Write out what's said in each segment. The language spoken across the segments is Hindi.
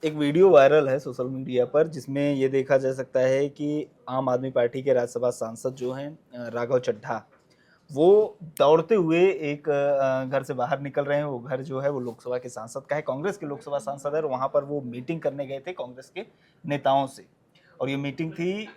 एक वीडियो वायरल है सोशल मीडिया पर जिसमें ये देखा जा सकता है कि आम आदमी पार्टी के राज्यसभा सांसद जो हैं राघव चड्ढा, वो दौड़ते हुए एक घर से बाहर निकल रहे हैं। वो घर जो है वो लोकसभा के सांसद का है, कांग्रेस के लोकसभा सांसद है और वहाँ पर वो मीटिंग करने गए थे कांग्रेस के नेताओं से। और ये मीटिंग थी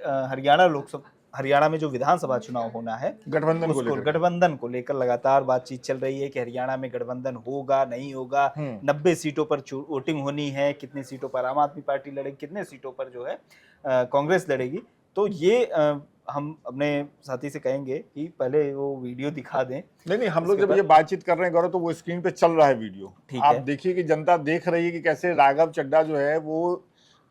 हरियाणा में जो विधानसभा चुनाव होना है उसको गठबंधन को लेकर लगातार बातचीत चल रही है कि हरियाणा में गठबंधन होगा नहीं होगा, 90 सीटों पर वोटिंग होनी है, कितनी सीटों पर आम आदमी पार्टी लड़ेगी, कितने सीटों पर जो है कांग्रेस लड़ेगी। तो ये हम अपने साथी से कहेंगे कि पहले वो वीडियो दिखा दें। नहीं, हम लोग जब ये बातचीत कर रहे हैं गौरव, तो वो स्क्रीन पे चल रहा है वीडियो। आप देखिए कि जनता देख रही है कि कैसे राघव चड्ढा जो है वो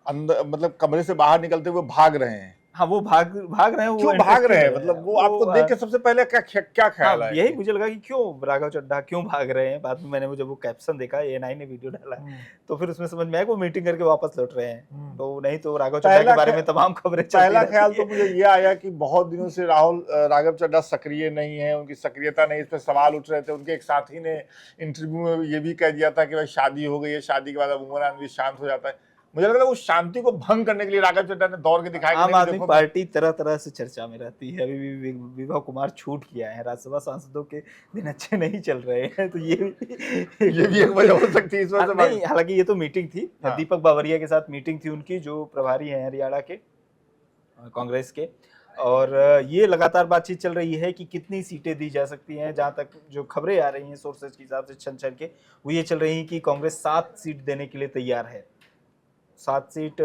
अंदर मतलब कमरे से बाहर निकलते हुए भाग रहे हैं। हाँ, वो भाग रहे हैं। क्यों भाग रहे हैं? मतलब वो आपको देख के सबसे पहले क्या ख्याल आया? यही मुझे लगा कि क्यों राघव चड्ढा क्यों भाग रहे हैं। बाद में मैंने जब वो कैप्शन देखा, ANI ने वीडियो डाला, तो फिर उसमें समझ में आया कि वो मीटिंग करके वापस लौट रहे हैं। तो नहीं तो राघव चड्ढा के बारे में तमाम खबरें चलती पहला ख्याल तो मुझे ये आया कि बहुत दिनों से राघव चड्ढा सक्रिय नहीं है, उनकी सक्रियता नहीं, इस पर सवाल उठ रहे थे। उनके एक साथी ने इंटरव्यू में ये भी कह दिया था कि भाई शादी हो गई है, शादी के बाद अब उमरान भी शांत हो जाता है। मुझे लग रहा है उस शांति को भंग करने के लिए राघव चड्ढा ने दौड़ के दिखाया। आम आदमी पार्टी तरह तरह से चर्चा में रहती है। अभी भी विभा कुमार छूट किया है, राज्यसभा सांसदों के दिन अच्छे नहीं चल रहे हैं, तो ये भी एक वजह हो सकती है इस वजह से। नहीं, हालांकि ये तो मीटिंग थी। दीपक बावरिया के साथ मीटिंग थी उनकी, जो प्रभारी हैं हरियाणा के कांग्रेस के। और ये लगातार बातचीत चल रही है कि कितनी सीटें दी जा सकती हैं। जहां तक जो खबरें आ रही हैं सोर्सेज के हिसाब से छन के, वो ये चल रही है कि कांग्रेस 7 सीट देने के लिए तैयार है। 7 सीट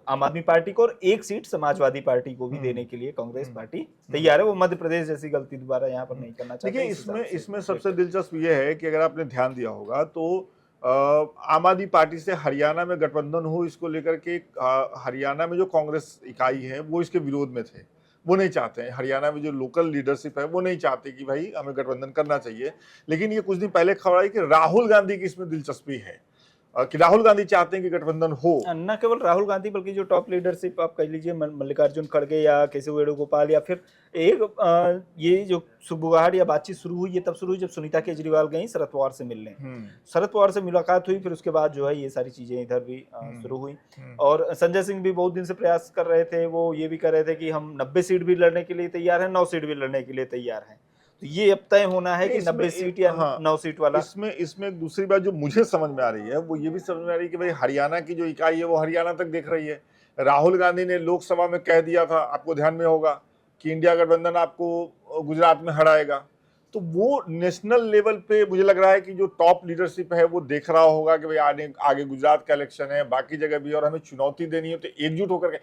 आम आदमी पार्टी को और 1 सीट समाजवादी पार्टी को भी देने के लिए कांग्रेस पार्टी तैयार है। वो मध्य प्रदेश जैसी गलती दोबारा यहाँ पर नहीं करना चाहते। देखिए, इसमें सबसे दिलचस्प ये है कि अगर आपने ध्यान दिया होगा तो आम आदमी पार्टी से हरियाणा में गठबंधन हो, इसको लेकर के हरियाणा में जो कांग्रेस इकाई है वो इसके विरोध में थे। वो नहीं चाहते हैं, हरियाणा में जो लोकल लीडरशिप है वो नहीं चाहते कि भाई हमें गठबंधन करना चाहिए। लेकिन ये कुछ दिन पहले खबर आई कि राहुल गांधी की इसमें दिलचस्पी है, कि राहुल गांधी चाहते हैं कि गठबंधन हो। न केवल राहुल गांधी बल्कि जो टॉप लीडरशिप आप कह लीजिए, मल्लिकार्जुन खड़गे या केशव वेणुगोपाल, या फिर ये जो सुबुगाहट या बातचीत शुरू हुई, ये तब शुरू हुई जब सुनीता केजरीवाल गई शरद पवार से मिलने। शरद पवार से मुलाकात हुई, फिर उसके बाद जो है ये सारी चीजें इधर भी शुरू हुई। और संजय सिंह भी बहुत दिन से प्रयास कर रहे थे। वो ये भी कर रहे थे कि हम 90 सीट भी लड़ने के लिए तैयार हैं, 9 सीट भी लड़ने के लिए तैयार हैं। तो ये अब तय होना है कि 90 सीट या 9 सीट वाला। इसमें दूसरी बात जो मुझे समझ में आ रही है वो ये भी समझ में आ रही है कि भाई हरियाणा की जो इकाई है वो हरियाणा तक देख रही है। राहुल गांधी ने लोकसभा में कह दिया था, आपको ध्यान में होगा, कि इंडिया गठबंधन आपको गुजरात में हराएगा। तो वो नेशनल लेवल पे मुझे लग रहा है कि जो टॉप लीडरशिप है वो देख रहा होगा कि भाई आगे गुजरात का इलेक्शन है, बाकी जगह भी, और हमें चुनौती देनी है, तो एकजुट होकर के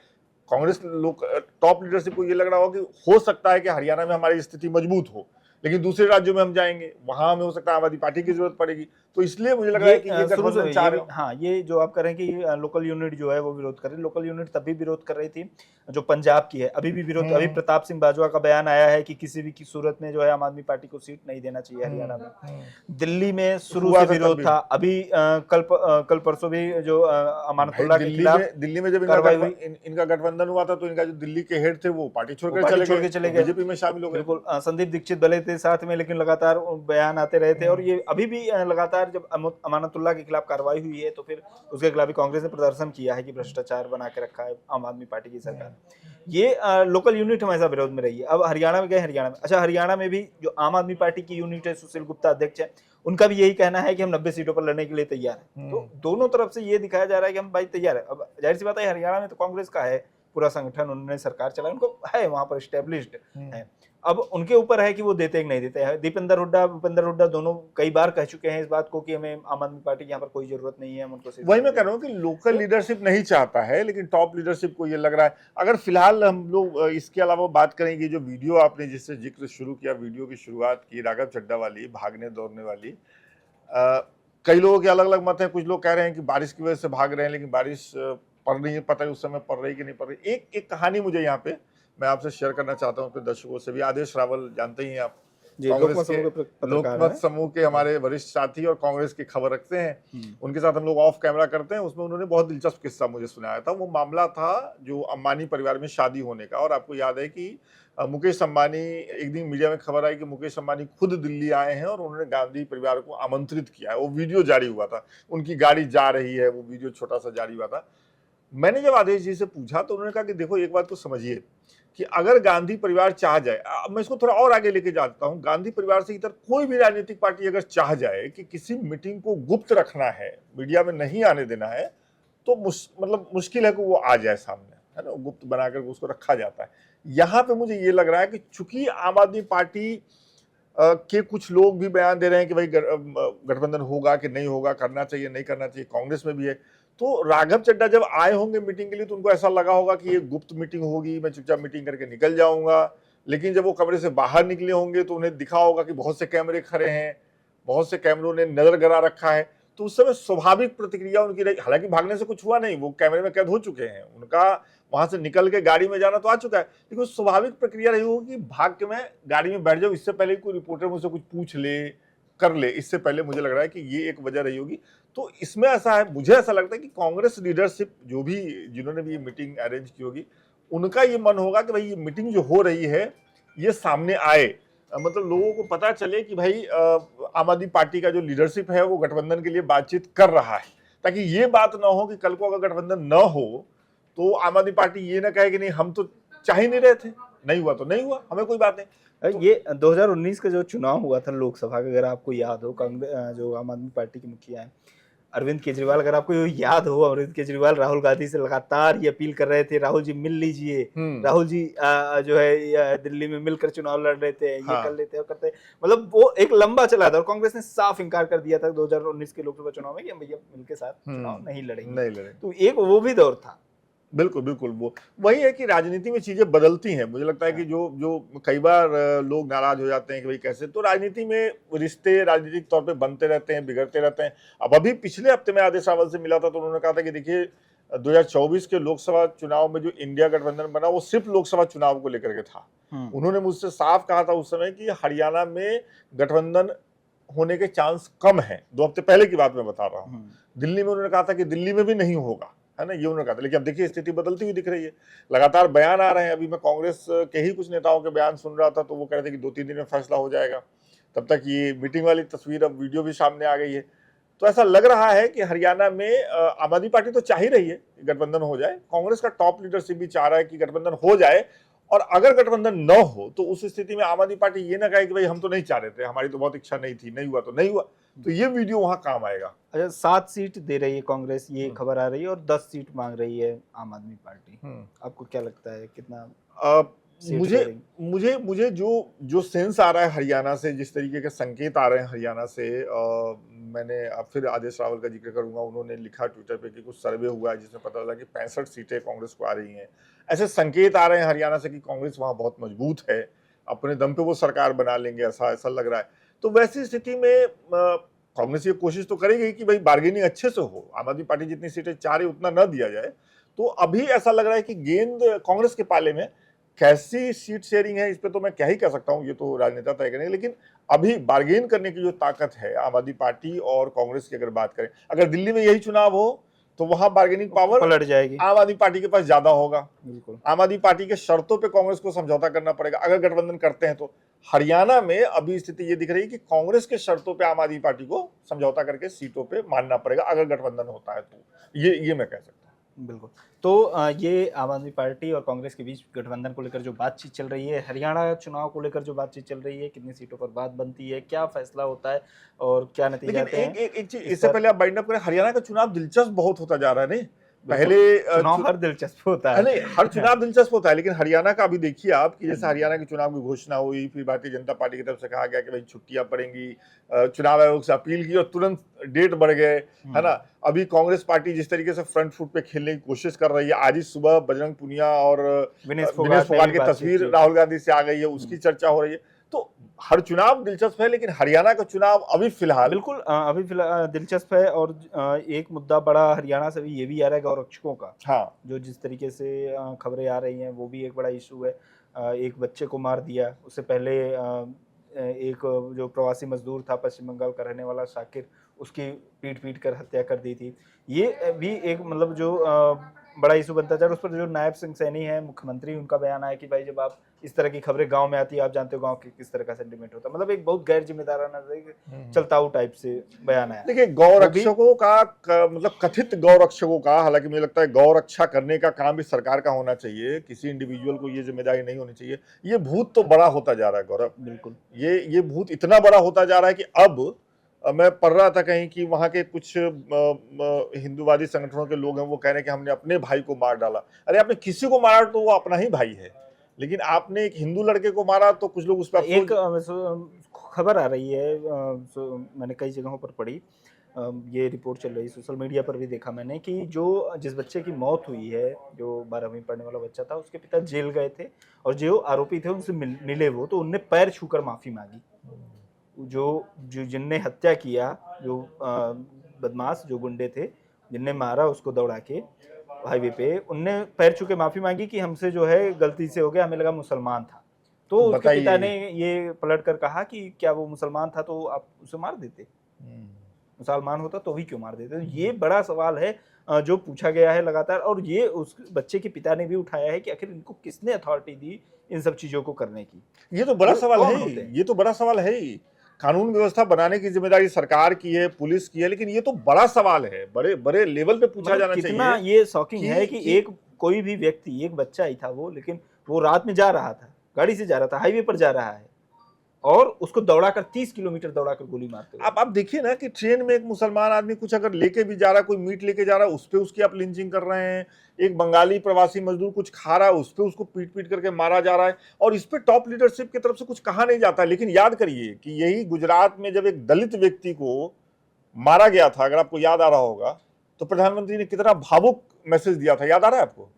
कांग्रेस लोग टॉप लीडरशिप को ये लग रहा होगा कि हो सकता है कि हरियाणा में हमारी स्थिति मजबूत हो, लेकिन दूसरे राज्यों में हम जाएंगे, वहां हमें हो सकता है आम आदमी पार्टी की जरूरत पड़ेगी। तो इसलिए मुझे लग रहा है कि ये गठबंधन चाह रहे हो। हाँ, ये जो आप कह रहे हैं कि लोकल यूनिट जो है वो विरोध कर रही है, लोकल यूनिट तभी विरोध कर रही थी जो पंजाब की है, अभी भी विरोध। अभी प्रताप सिंह बाजवा का बयान आया है कि किसी भी की सूरत में जो है आम आदमी पार्टी को सीट नहीं देना चाहिए हरियाणा में। दिल्ली में शुरू से विरोध था। अभी कल परसों भी जो अमानतुल्लाह के खिलाफ दिल्ली में जब इनका गठबंधन हुआ था तो इनका जो दिल्ली के हेड थे वो पार्टी छोड़कर चले गए, बीजेपी में शामिल हो गए। बिल्कुल, संदीप दीक्षित भले थे साथ में, लेकिन लगातार बयान आते रहे थे। और ये अभी भी लगातार जब अमानतुल्लाह के खिलाफ कार्रवाई हुई है तो फिर उसके खिलाफ भी कांग्रेस ने प्रदर्शन किया है कि भ्रष्टाचार बना के रखा है आम आदमी पार्टी की सरकार। ये लोकल यूनिट हमेशा विरोध में रही है। अब हरियाणा में गए, हरियाणा में भी जो आम आदमी पार्टी की यूनिट है, सुशील गुप्ता अध्यक्ष है, उनका भी यही कहना है कि हम 90 सीटों पर लड़ने के लिए तैयार हैं। तो दोनों तरफ से ये दिखाया जा रहा है कि हम भाई तैयार है। अब जाहिर सी बात है, हरियाणा में तो कांग्रेस का है पूरा संगठन, उन्होंने सरकार चलाई, उनको है वहां पर एस्टेब्लिश्ड है। अब उनके ऊपर है कि वो देते कि नहीं देते हैं। भूपेंद्र हुड्डा दोनों कई बार कह चुके हैं इस बात को कि हमें आम आदमी पार्टी की यहाँ पर कोई जरूरत नहीं है, हम उनको। वही मैं कह रहा हूँ कि लोकल लीडरशिप नहीं चाहता है, लेकिन टॉप लीडरशिप को ये लग रहा है। अगर फिलहाल हम लोग इसके अलावा बात करेंगे, जो वीडियो आपने जिससे जिक्र शुरू किया, वीडियो की शुरुआत की राघव चड्ढा वाली, भागने दौड़ने वाली, कई लोगों के अलग अलग मत हैं। कुछ लोग कह रहे हैं कि बारिश की वजह से भाग रहे हैं, लेकिन बारिश पड़ रही है, पता है उस समय पड़ रही कि नहीं पड़ रही। एक कहानी मुझे यहाँ पे मैं आपसे शेयर करना चाहता हूँ अपने दर्शकों से भी। आदेश रावल जानते ही हैं आप, जी, कांग्रेस लोकमत समूह के पत्रकार लोकमत हैं। समूह के हमारे वरिष्ठ साथी और कांग्रेस की खबर रखते हैं। उनके साथ हम लोग ऑफ कैमरा करते हैं। उसमें उन्होंने बहुत दिलचस्प किस्सा मुझे सुनाया था। वो मामला था जो अंबानी परिवार में शादी होने का। और आपको याद है कि मुकेश अंबानी, एक दिन मीडिया में खबर आई कि मुकेश अंबानी खुद दिल्ली आए हैं और उन्होंने गांधी परिवार को आमंत्रित किया है। वो वीडियो जारी हुआ था, उनकी गाड़ी जा रही है, वो वीडियो छोटा सा जारी हुआ था। मैंने जब आदेश जी से पूछा तो उन्होंने कहा कि देखो, एक बात तो समझिए कि अगर गांधी परिवार चाह जाए, मैं इसको थोड़ा और आगे लेके जाता हूं, गांधी परिवार से इधर कोई भी राजनीतिक पार्टी अगर चाह जाए कि किसी मीटिंग को गुप्त रखना है, मीडिया में नहीं आने देना है, तो मतलब मुश्किल है कि वो आ जाए सामने, है ना। गुप्त बनाकर उसको रखा जाता है। यहां पे मुझे ये लग रहा है कि चूंकि आम आदमी पार्टी के कुछ लोग भी बयान दे रहे हैं कि भाई गठबंधन होगा कि नहीं होगा, करना चाहिए नहीं करना चाहिए, कांग्रेस में भी है, तो राघव चड्ढा जब आए होंगे मीटिंग के लिए तो उनको ऐसा लगा होगा कि ये गुप्त मीटिंग होगी, मैं चुपचाप मीटिंग करके निकल जाऊंगा। लेकिन जब वो कमरे से बाहर निकले होंगे तो उन्हें दिखा होगा कि बहुत से कैमरे खड़े हैं, बहुत से कैमरों ने नजर गड़ा रखा है, तो उस समय स्वाभाविक प्रतिक्रिया उनकी रही। हालांकि भागने से कुछ हुआ नहीं, वो कैमरे में कैद हो चुके हैं, उनका वहां से निकल के गाड़ी में जाना तो आ चुका है, लेकिन स्वाभाविक प्रक्रिया रही होगी कि भाग के मैं गाड़ी में बैठ जाऊं, इससे पहले कोई रिपोर्टर मुझसे कुछ पूछ ले, कर ले, इससे पहले मुझे लग रहा है कि ये एक वजह रही होगी। तो इसमें ऐसा है, मुझे ऐसा लगता है कि कांग्रेस लीडरशिप जो भी, जिन्होंने भी ये मीटिंग अरेंज की होगी, उनका ये मन होगा कि भाई ये मीटिंग जो हो रही है ये सामने आए, मतलब लोगों को पता चले कि भाई आम आदमी पार्टी का जो लीडरशिप है वो गठबंधन के लिए बातचीत कर रहा है, ताकि ये बात ना हो कि कल को अगर गठबंधन न हो तो आम आदमी पार्टी ये ना कहे कि नहीं हम तो चाह ही नहीं रहे थे, नहीं हुआ तो नहीं हुआ, हमें कोई बात नहीं। तो ये 2019 का जो चुनाव हुआ था लोकसभा का, अगर आपको याद हो, कांग्रेस जो आम आदमी पार्टी के मुखिया हैं अरविंद केजरीवाल, अगर आपको याद हो, अरविंद केजरीवाल राहुल गांधी से लगातार ये अपील कर रहे थे, राहुल जी मिल लीजिए, राहुल जी जो है दिल्ली में मिलकर चुनाव लड़ रहे थे, ये कर लेते हैं करते, मतलब वो एक लंबा चला था और कांग्रेस ने साफ इनकार कर दिया था 2019 के लोकसभा चुनाव में कि हम भैया मिलके साथ चुनाव नहीं लड़ेंगे। तो एक वो भी दौर था। बिल्कुल बिल्कुल, वो वही है कि राजनीति में चीजें बदलती हैं। मुझे लगता है कि जो कई बार लोग नाराज हो जाते हैं कि भाई कैसे, तो राजनीति में रिश्ते राजनीतिक तौर पे बनते रहते हैं, बिगड़ते रहते हैं। अब अभी पिछले हफ्ते में आदेश रावल से मिला था तो उन्होंने कहा था कि देखिए 2024 के लोकसभा चुनाव में जो इंडिया गठबंधन बना वो सिर्फ लोकसभा चुनाव को लेकर के था। उन्होंने मुझसे साफ कहा था उस समय कि हरियाणा में गठबंधन होने के चांस कम है। 2 हफ्ते पहले की बात मैं बता रहा हूँ। दिल्ली में उन्होंने कहा था कि दिल्ली में भी नहीं होगा, है ना, ये उन्होंने कहा था। लेकिन अब देखिए स्थिति बदलती हुई दिख रही है, लगातार बयान आ रहे हैं। अभी मैं कांग्रेस के ही कुछ नेताओं के बयान सुन रहा था तो वो कह रहे थे कि 2-3 दिन में फैसला हो जाएगा। तब तक ये मीटिंग वाली तस्वीर, अब वीडियो भी सामने आ गई है। तो ऐसा लग रहा है कि हरियाणा में आम आदमी पार्टी तो चाह ही रही है कि गठबंधन हो जाए, कांग्रेस का टॉप लीडरशिप भी चाह रहा है कि गठबंधन हो जाए। और अगर गठबंधन न हो तो उस स्थिति में आम आदमी पार्टी ये ना कहे कि भाई हम तो नहीं चाह रहे थे, हमारी तो बहुत इच्छा नहीं थी, नहीं हुआ तो नहीं हुआ। तो ये वीडियो वहां काम आएगा। अच्छा, 7 सीट दे रही है कांग्रेस, ये खबर आ रही है, और 10 सीट मांग रही है आम आदमी पार्टी। आपको क्या लगता है कितना मुझे जो सेंस आ रहा है हरियाणा से, जिस तरीके के संकेत आ रहे हैं हरियाणा से, मैंने अब फिर आदेश रावल का जिक्र करूंगा। उन्होंने लिखा ट्विटर पे कि कुछ सर्वे हुआ है जिसमें पता चला कि 65 सीटें कांग्रेस को आ रही हैं। ऐसे संकेत आ रहे हैं हरियाणा से कि कांग्रेस वहां बहुत मजबूत है, अपने दम पे वो सरकार बना लेंगे, ऐसा लग रहा है। तो वैसी स्थिति में कांग्रेस ये कोशिश तो करेगी कि भाई बार्गेनिंग अच्छे से हो, आम आदमी पार्टी जितनी सीटें चाह रही उतना न दिया जाए। तो अभी ऐसा लग रहा है कि गेंद कांग्रेस के पाले में। कैसी सीट शेयरिंग है इस पे तो मैं क्या ही कह सकता हूँ, ये तो राजनेता तय करेंगे। लेकिन अभी बार्गेन करने की जो ताकत है आम आदमी पार्टी और कांग्रेस की अगर बात करें, अगर दिल्ली में यही चुनाव हो तो वहां बार्गेनिंग पावर पलट जाएगी, आम आदमी पार्टी के पास ज्यादा होगा। बिल्कुल, आम आदमी पार्टी के शर्तों पे कांग्रेस को समझौता करना पड़ेगा अगर गठबंधन करते हैं तो। हरियाणा में अभी स्थिति ये दिख रही है कि कांग्रेस के शर्तों पे आम आदमी पार्टी को समझौता करके सीटों पे मानना पड़ेगा अगर गठबंधन होता है तो। ये मैं कह सकता हूँ। बिल्कुल। तो ये आम आदमी पार्टी और कांग्रेस के बीच गठबंधन को लेकर जो बातचीत चल रही है, हरियाणा चुनाव को लेकर जो बातचीत चल रही है, कितनी सीटों पर बात बनती है, क्या फैसला होता है और क्या नतीजे आते हैं। लेकिन एक चीज इससे पहले आप बाइंड अप करें, हरियाणा का चुनाव दिलचस्प बहुत होता जा रहा है। नहीं, पहले चुनाव हर दिलचस्प होता है, नहीं, हर चुनाव दिलचस्प होता है, लेकिन हरियाणा का अभी देखिए आप कि जैसे हरियाणा के चुनाव की घोषणा हुई, फिर भारतीय जनता पार्टी की तरफ से कहा गया कि भाई छुट्टियां पड़ेंगी, चुनाव आयोग से अपील की और तुरंत डेट बढ़ गए, है ना। अभी कांग्रेस पार्टी जिस तरीके से फ्रंट फुट पे खेलने की कोशिश कर रही है, आज ही सुबह बजरंग पुनिया और विनेश फोगाट की तस्वीर राहुल गांधी से आ गई है, उसकी चर्चा हो रही है। तो हर चुनाव दिलचस्प है, लेकिन हरियाणा का चुनाव अभी फिलहाल बिल्कुल अभी फिलहाल दिलचस्प है। और एक मुद्दा बड़ा हरियाणा से भी ये भी आ रहा है गौरक्षकों का। हाँ, जो जिस तरीके से खबरें आ रही हैं वो भी एक बड़ा इशू है। एक बच्चे को मार दिया, उससे पहले एक जो प्रवासी मजदूर था पश्चिम बंगाल का रहने वाला शाकिर, उसकी पीट कर हत्या कर दी थी। ये भी एक मतलब जो बड़ा इशू बनता जा रहा है। उस पर जो नायब सिंह सैनी है मुख्यमंत्री, उनका बयान आया कि भाई जब आप इस तरह की खबरें गांव में आती है, आप जानते हो गांव के किस तरह का सेंटीमेंट होता है, मतलब एक बहुत गैर जिम्मेदाराना चलताऊ टाइप से बयान आया। देखिए गौरक्षकों का मतलब कथित गौरक्षकों का, हालांकि मुझे लगता है गौरक्षा करने का काम भी सरकार का होना चाहिए, किसी इंडिविजुअल को ये जिम्मेदारी नहीं होनी चाहिए। ये भूत तो बड़ा होता जा रहा है गौरव, बिल्कुल ये भूत इतना बड़ा होता जा रहा है कि अब मैं पढ़ रहा था कहीं कि वहां के कुछ हिंदूवादी संगठनों के लोग हैं, वो कह रहे हैं कि हमने अपने भाई को मार डाला। अरे आपने किसी को मारा तो वो अपना ही भाई है, लेकिन आपने एक हिंदू लड़के को मारा तो कुछ लोग उस पर एक खबर आ रही है, मैंने कई जगहों पर पढ़ी, ये रिपोर्ट चल रही है, सोशल मीडिया पर भी देखा मैंने कि जिस बच्चे की मौत हुई है, जो 12वीं पढ़ने वाला बच्चा था, उसके पिता जेल गए थे और जो आरोपी थे उनसे मिले वो, तो उनने पैर छूकर माफी मांगी। जो जिनने हत्या किया, जो बदमाश जो गुंडे थे जिनने मारा उसको दौड़ा के हाईवे पे, उनने पैर छू के माफी मांगी कि हमसे जो है गलती से हो गया, हमें लगा मुसलमान था। तो उसके पिता ने ये पलट कर कहा कि क्या वो मुसलमान था तो आप उसे मार देते, मुसलमान होता तो भी क्यों मार देते। तो ये बड़ा सवाल है जो पूछा गया है लगातार, और ये उस बच्चे के पिता ने भी उठाया है कि आखिर इनको किसने अथॉरिटी दी इन सब चीजों को करने की। ये तो बड़ा सवाल है, ये तो बड़ा सवाल है ही। कानून व्यवस्था बनाने की जिम्मेदारी सरकार की है, पुलिस की है, लेकिन ये तो बड़ा सवाल है, बड़े बड़े लेवल पे पूछा जाना चाहिए। कितना ये शॉकिंग है कि एक कोई भी व्यक्ति, एक बच्चा ही था वो, लेकिन वो रात में जा रहा था, गाड़ी से जा रहा था, हाईवे पर जा रहा है, और उसको दौड़ाकर 30 किलोमीटर दौड़ाकर गोली मारते हुए। आप देखिए ना कि ट्रेन में एक मुसलमान आदमी कुछ अगर लेके भी जा रहा है, कोई मीट लेके जा रहा है, उस पे उसकी आप लिंचिंग कर रहे हैं। एक बंगाली प्रवासी मजदूर कुछ खा रहा है, उस पे उसको पीट पीट करके मारा जा रहा है, और इस पे टॉप लीडरशिप की तरफ से कुछ कहा नहीं जाता। लेकिन याद करिए कि यही गुजरात में जब एक दलित व्यक्ति को मारा गया था, अगर आपको याद आ रहा होगा, तो प्रधानमंत्री ने कितना भावुक मैसेज दिया था, याद आ रहा है आपको?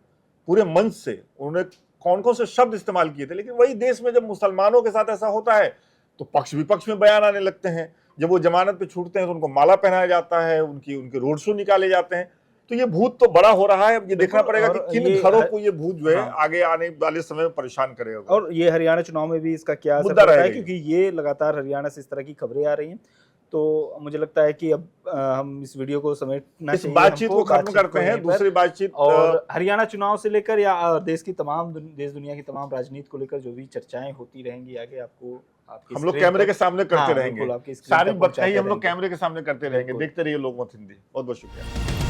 पूरे मंच से उन्होंने कौन कौन से शब्द इस्तेमाल किए थे। लेकिन वही देश में जब मुसलमानों के साथ ऐसा होता है तो पक्ष विपक्ष में बयान आने लगते हैं। जब वो जमानत पे छूटते हैं तो उनको माला पहनाया जाता है, उनके रोड शो निकाले जाते हैं। तो ये भूत तो बड़ा हो रहा है। ये देखना पड़ेगा कि किन घरों को ये भूत जो है आगे आने वाले समय में परेशान करेगा। और ये हरियाणा चुनाव में भी इसका क्या असर पड़ता है, क्योंकि ये लगातार हरियाणा से इस तरह की खबरें आ रही हैं। तो मुझे लगता है कि अब हम इस वीडियो को समेटना चाहिए, बातचीत को खत्म करते हैं, दूसरी बातचीत। और हरियाणा चुनाव से लेकर या देश दुनिया की तमाम राजनीति को लेकर जो भी चर्चाएं होती रहेंगी आगे, आपको हम लोग कैमरे के सामने करते रहेंगे, सारी बातें हम लोग कैमरे के सामने करते रहेंगे। देखते रहिए लोकमत हिंदी। बहुत बहुत शुक्रिया।